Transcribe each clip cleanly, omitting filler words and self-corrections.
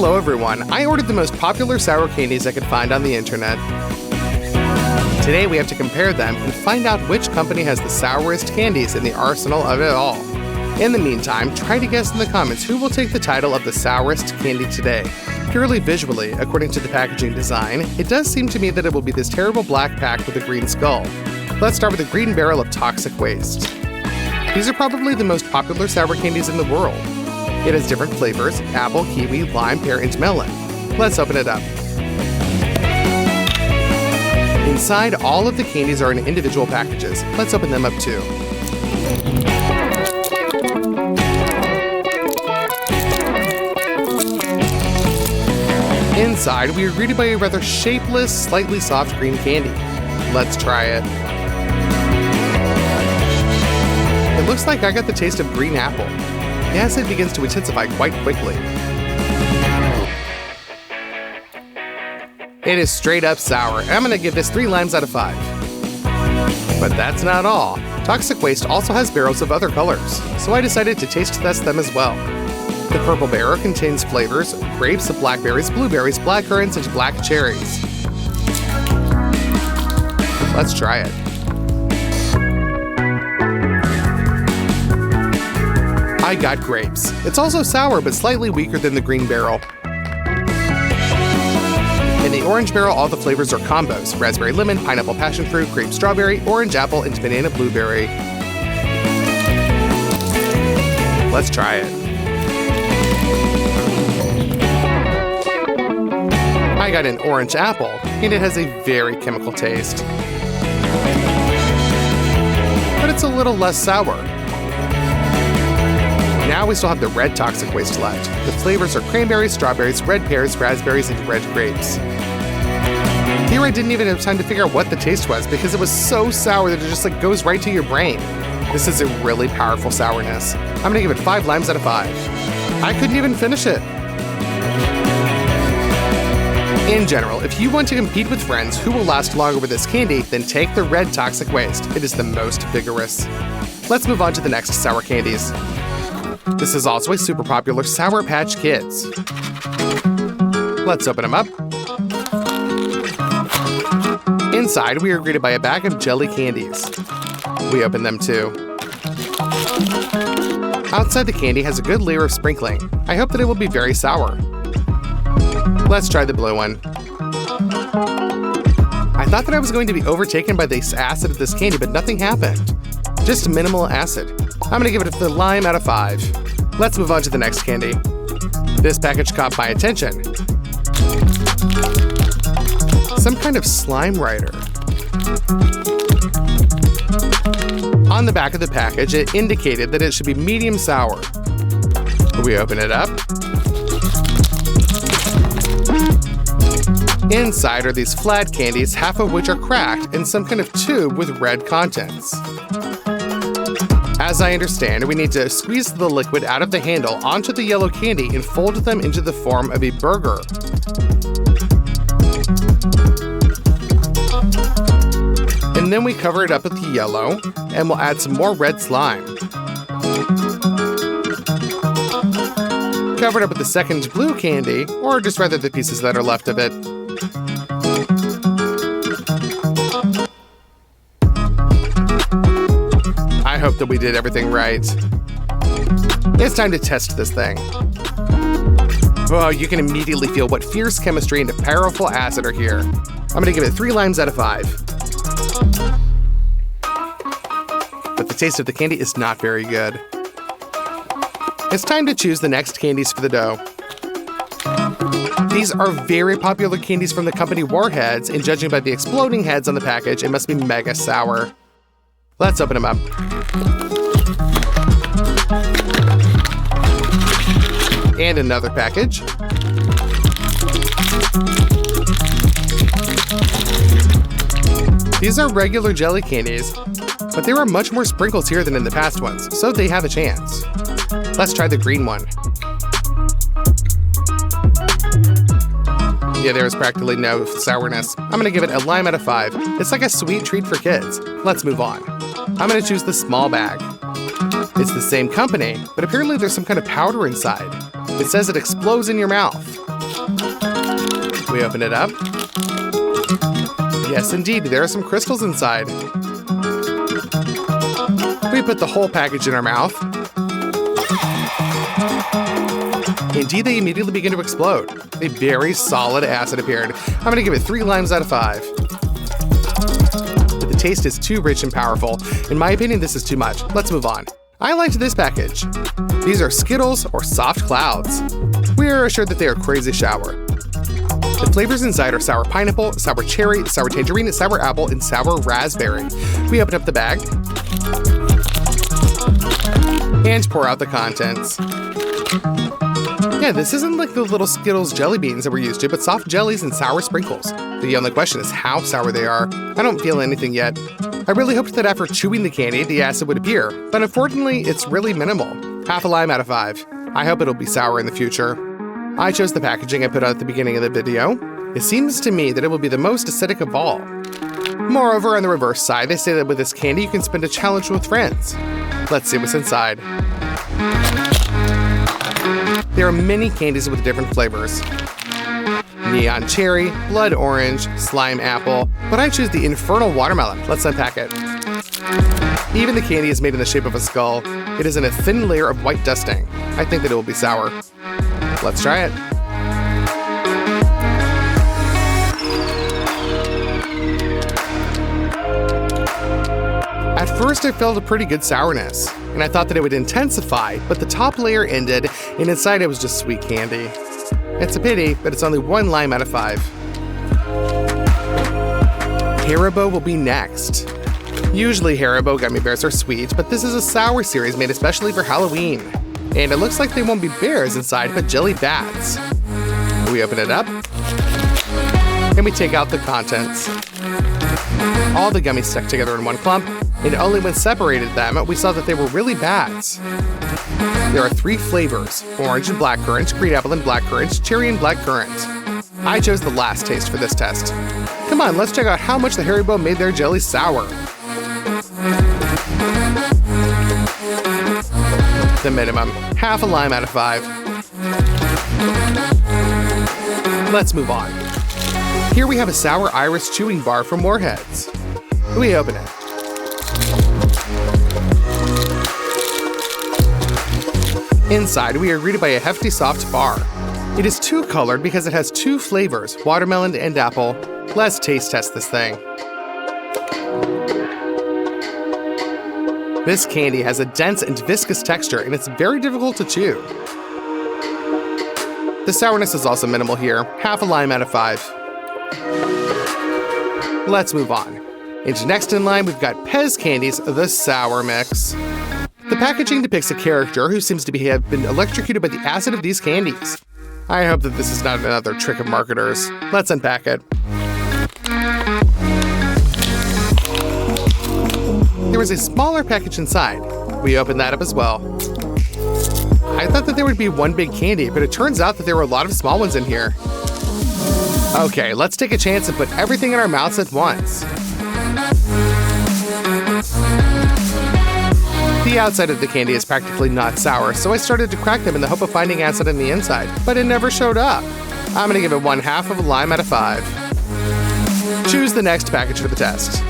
Hello everyone, I ordered the most popular sour candies I could find on the internet. Today we have to compare them and find out which company has the sourest candies in the arsenal of it all. In the meantime, try to guess in the comments who will take the title of the sourest candy today. Purely visually, according to the packaging design, it does seem to me that it will be this terrible black pack with a green skull. Let's start with a green barrel of toxic waste. These are probably the most popular sour candies in the world. It has different flavors: apple, kiwi, lime, pear, and melon. Let's open it up. Inside, all of the candies are in individual packages. Let's open them up too. Inside, we are greeted by a rather shapeless, slightly soft green candy. Let's try it. It looks like I got the taste of green apple. The acid begins to intensify quite quickly. It is straight up sour, and I'm gonna give this 3 limes out of 5. But that's not all. Toxic Waste also has barrels of other colors, so I decided to taste test them as well. The purple barrel contains flavors: grapes, blackberries, blueberries, blackcurrants, and black cherries. Let's try it. I got grapes. It's also sour, but slightly weaker than the green barrel. In the orange barrel, all the flavors are combos: raspberry lemon, pineapple passion fruit, grape strawberry, orange apple, and banana blueberry. Let's try it. I got an orange apple, and it has a very chemical taste. But it's a little less sour. Now we still have the red toxic waste left. The flavors are cranberries, strawberries, red pears, raspberries, and red grapes. Here I didn't even have time to figure out what the taste was because it was so sour that it just goes right to your brain. This is a really powerful sourness. I'm gonna give it 5 limes out of 5. I couldn't even finish it. In general, if you want to compete with friends who will last longer with this candy, then take the red toxic waste. It is the most vigorous. Let's move on to the next sour candies. This is also a super popular Sour Patch Kids. Let's open them up. Inside, we are greeted by a bag of jelly candies. We open them too. Outside, the candy has a good layer of sprinkling. I hope that it will be very sour. Let's try the blue one. I thought that I was going to be overtaken by the acid of this candy, but nothing happened. Just minimal acid. I'm gonna give it a lime out of 5. Let's move on to the next candy. This package caught my attention. Some kind of slime writer. On the back of the package, it indicated that it should be medium sour. We open it up. Inside are these flat candies, half of which are cracked, and some kind of tube with red contents. As I understand, we need to squeeze the liquid out of the handle onto the yellow candy and fold them into the form of a burger. And then we cover it up with the yellow, and we'll add some more red slime. Cover it up with the second blue candy, or just rather the pieces that are left of it. I hope that we did everything right. It's time to test this thing. Oh, you can immediately feel what fierce chemistry and powerful acid are here. I'm gonna give it 3 limes out of 5. But the taste of the candy is not very good. It's time to choose the next candies for the dough. These are very popular candies from the company WarHeads, and judging by the exploding heads on the package, it must be mega sour. Let's open them up. And another package. These are regular jelly candies, but there are much more sprinkles here than in the past ones, so they have a chance. Let's try the green one. Yeah, there is practically no sourness. I'm gonna give it a lime out of 5. It's like a sweet treat for kids. Let's move on. I'm gonna choose the small bag. It's the same company, but apparently there's some kind of powder inside. It says it explodes in your mouth. We open it up. Yes, indeed, there are some crystals inside. We put the whole package in our mouth. Indeed, they immediately begin to explode. A very solid acid appeared. I'm gonna give it 3 limes out of 5. But the taste is too rich and powerful. In my opinion, this is too much. Let's move on. I liked this package. These are Skittles or soft clouds. We are assured that they are crazy sour. The flavors inside are sour pineapple, sour cherry, sour tangerine, sour apple, and sour raspberry. We open up the bag and pour out the contents. Yeah, this isn't like the little Skittles jelly beans that we're used to, but soft jellies and sour sprinkles. The only question is how sour they are. I don't feel anything yet. I really hoped that after chewing the candy, the acid would appear, but unfortunately, it's really minimal. Half a lime out of 5. I hope it'll be sour in the future. I chose the packaging I put out at the beginning of the video. It seems to me that it will be the most acidic of all. Moreover, on the reverse side, they say that with this candy, you can spend a challenge with friends. Let's see what's inside. There are many candies with different flavors. Neon cherry, blood orange, slime apple, but I choose the infernal watermelon. Let's unpack it. Even the candy is made in the shape of a skull. It is in a thin layer of white dusting. I think that it will be sour. Let's try it. At first, I felt a pretty good sourness, and I thought that it would intensify, but the top layer ended, and inside it was just sweet candy. It's a pity, but it's only 1 lime out of 5. Haribo will be next. Usually Haribo gummy bears are sweet, but this is a sour series made especially for Halloween. And it looks like they won't be bears inside, but jelly bats. We open it up, and we take out the contents. All the gummies stuck together in one clump, and only when separated them, we saw that they were really bats. There are 3 flavors: orange and blackcurrant, green apple and blackcurrant, cherry and blackcurrant. I chose the last taste for this test. Come on, let's check out how much the Haribo made their jelly sour. The minimum, half a lime out of 5. Let's move on. Here we have a sour iris chewing bar from WarHeads. We open it. Inside, we are greeted by a hefty soft bar. It is 2-colored because it has 2 flavors, watermelon and apple. Let's taste test this thing. This candy has a dense and viscous texture, and it's very difficult to chew. The sourness is also minimal here, half a lime out of 5. Let's move on. And next in line, we've got Pez Candies, the Sour Mix. The packaging depicts a character who seems to have been electrocuted by the acid of these candies. I hope that this is not another trick of marketers. Let's unpack it. There is a smaller package inside. We opened that up as well. I thought that there would be one big candy, but it turns out that there were a lot of small ones in here. Okay, let's take a chance and put everything in our mouths at once. The outside of the candy is practically not sour, so I started to crack them in the hope of finding acid in the inside, but it never showed up. I'm gonna give it 1/2 of a lime out of 5. Choose the next package for the test.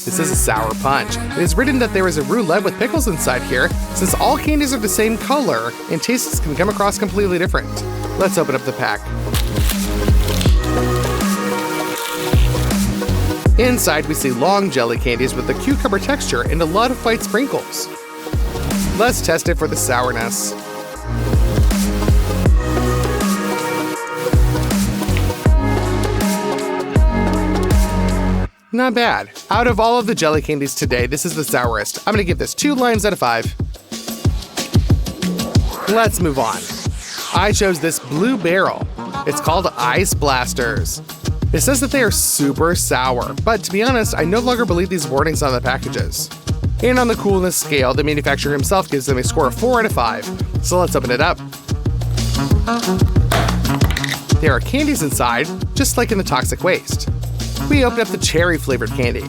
This is a sour punch. It is written that there is a roulette with pickles inside here, since all candies are the same color and tastes can come across completely different. Let's open up the pack. Inside, we see long jelly candies with a cucumber texture and a lot of white sprinkles. Let's test it for the sourness. Not bad. Out of all of the jelly candies today, this is the sourest. I'm gonna give this 2 limes out of 5. Let's move on. I chose this blue barrel. It's called Ice Blasters. It says that they are super sour, but to be honest, I no longer believe these warnings on the packages. And on the coolness scale, the manufacturer himself gives them a score of 4 out of 5. So let's open it up. There are candies inside, just like in the toxic waste. We open up the cherry-flavored candy.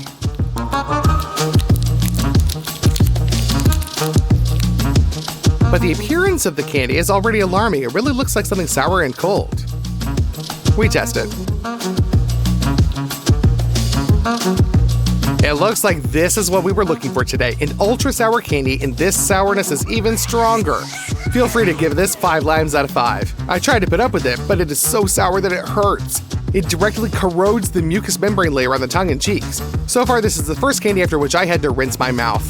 But the appearance of the candy is already alarming. It really looks like something sour and cold. We test it. It looks like this is what we were looking for today, an ultra sour candy, and this sourness is even stronger. Feel free to give this 5 limes out of 5. I tried to put up with it, but it is so sour that it hurts. It directly corrodes the mucous membrane layer on the tongue and cheeks. So far, this is the first candy after which I had to rinse my mouth.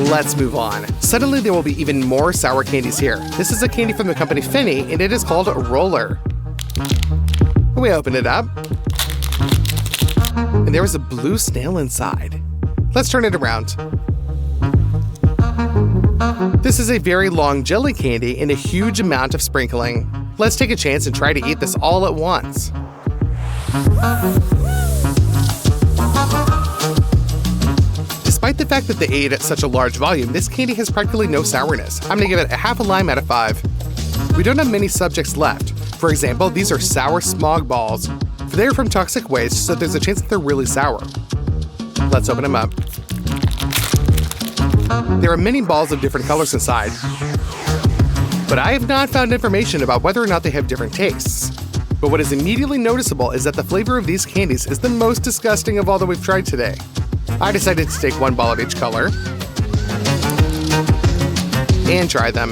Let's move on. Suddenly, there will be even more sour candies here. This is a candy from the company Finney, and it is called Roller. We open it up, and there is a blue snail inside. Let's turn it around. This is a very long jelly candy and a huge amount of sprinkling. Let's take a chance and try to eat this all at once. Despite the fact that they ate at such a large volume, this candy has practically no sourness. I'm gonna give it a half a lime out of 5. We don't have many subjects left. For example, these are sour smog balls. They're from toxic waste, so there's a chance that they're really sour. Let's open them up. There are many balls of different colors inside, but I have not found information about whether or not they have different tastes. But what is immediately noticeable is that the flavor of these candies is the most disgusting of all that we've tried today. I decided to take 1 ball of each color and try them.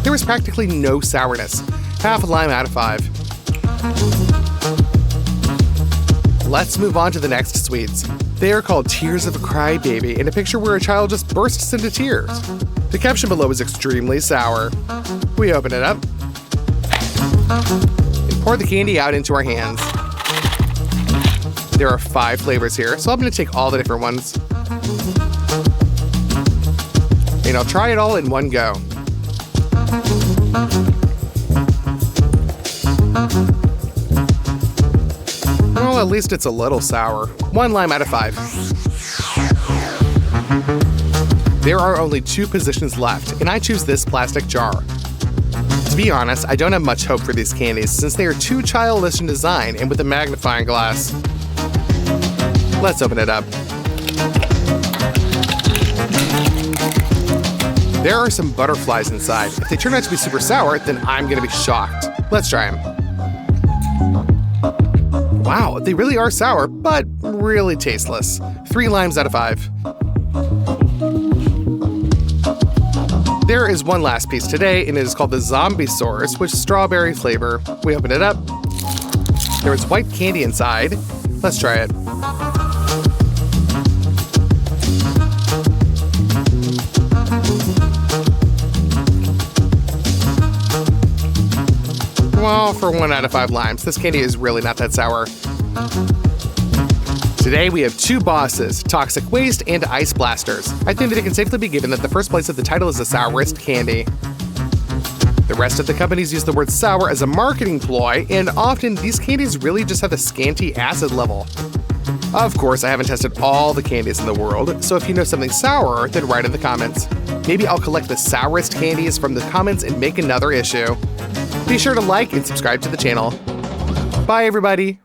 There was practically no sourness. Half a lime out of 5. Let's move on to the next sweets. They are called Tears of a Crybaby, in a picture where a child just bursts into tears. The caption below is extremely sour. We open it up and pour the candy out into our hands. There are 5 flavors here, so I'm going to take all the different ones. And I'll try it all in one go. Well, at least it's a little sour. 1 lime out of 5. There are only 2 positions left, and I choose this plastic jar. To be honest, I don't have much hope for these candies since they are too childish in design and with a magnifying glass. Let's open it up. There are some butterflies inside. If they turn out to be super sour, then I'm gonna be shocked. Let's try them. Wow, they really are sour, but really tasteless. 3 limes out of 5. There is one last piece today, and it is called the Zombie Sourest with strawberry flavor. We open it up. There is white candy inside. Let's try it. Well, for 1 out of 5 limes, this candy is really not that sour. Today we have 2 bosses, Toxic Waste and Ice Blasters. I think that it can safely be given that the first place of the title is the sourest candy. The rest of the companies use the word sour as a marketing ploy, and often these candies really just have a scanty acid level. Of course, I haven't tested all the candies in the world, so if you know something sour, then write in the comments. Maybe I'll collect the sourest candies from the comments and make another issue. Be sure to like and subscribe to the channel. Bye, everybody!